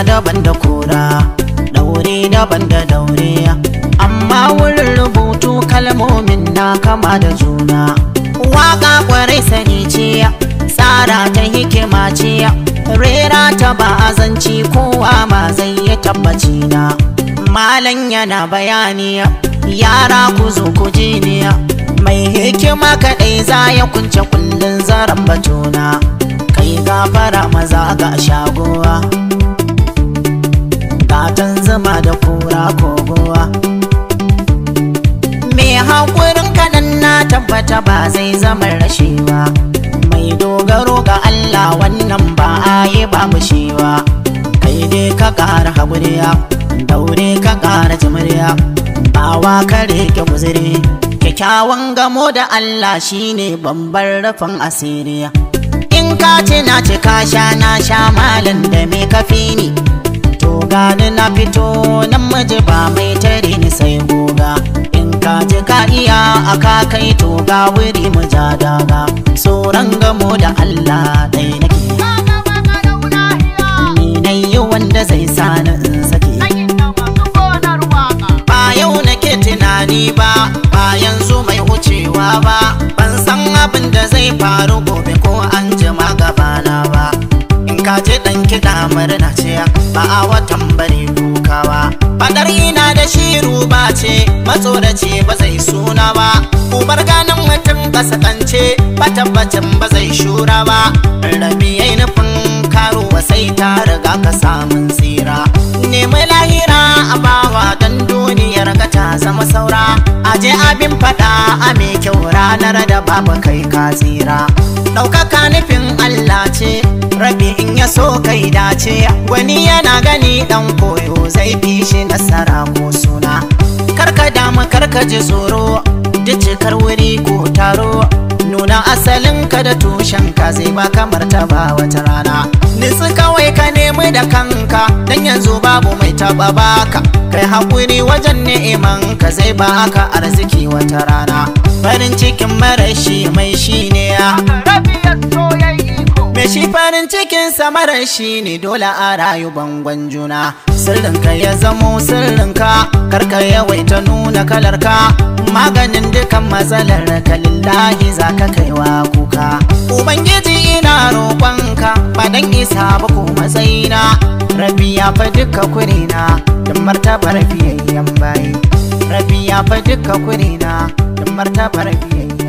daban da kura, daure daban da daure, amma wurin rubutu kalmomin na kama da juna. Waka kwarai sani ce, tsara ta hikima ce, rera ta ba azanci kowa ma zai yi tabbaci na. Malam yana bayani, yara ku zo ku ji ni, mai hikima kaɗai za ya kunce kullun zaren batuna. Kai gafara maza ga shagowa, gatan zuma da kura kogowa. Mai haƙurin kaɗan na tabbata ba zai zama rashewa, mai dogaro ga Allah wannan ba a yi ba mushewa. Kai dai ka ƙara haƙuriya, daure ka ƙara jimriya, bawa ka rike guziri. Kyakkyawan gamo da Allah shine babbar rufin asiri. In ka ce na ci ka sha na sha malam da me kafi ni, to gani na fito nan miji ba mai tare ni sai goga. In ka ji ka iya aka kai to ga wuri mu ja daga, tsoron gamo da Allah dai nake. Ni na yi wanda zai sani in sake. Ba yau nake tunani ba, ba yanzu mai wucewa ba, ban san abin da zai faru gobe ko an jima gabana ba. In ka ji ɗan kiɗa murna ce, ba a watan bari dukawa. Fadar ina da shiru ba ce, matsorace ba zai suna ba. Ubar ganin mutum kasakance, ba tabbacin ba zai shura ba. Rabi yayi nufin karuwa sai ta riga ka samun tsira. Nemi lahira a bawa dan duniyar ka ta zama saura. Aje abin fada a mai kyau ranar da babu kai ka tsira. Ɗaukaka nufin Allah ce, rabi in ya so kai dace. Wani yana gani dan koyo zai fi shi nasara ko suna. Karka damu karka ji tsoro, duk cikar wuri ko taro. Nuna asalin ka da tushen ka zai baka martaba wata rana. Nitsi kawai ka nemi da kanka, dan yanzu babu mai taba baka. Kai haƙuri wajen ne'iman ka zai baka arziki wata rana. Farin cikin marashi mai shi ne ya me shi farin cikin samarar shi ne dole a rayu bangon juna. Sirrinka ya zamo sirrinka, karka yawaita nuna kalarka. Maganin dukan matsalar ka lillahi za ka kaiwa kuka. Ubangiji ina roƙonka, ba dan isa ba ko matsayina. Rabi ya fa duka kurina, don martabar fiyayyen bayi. Rabi ya fa duka kurina, don martabar fiyayyen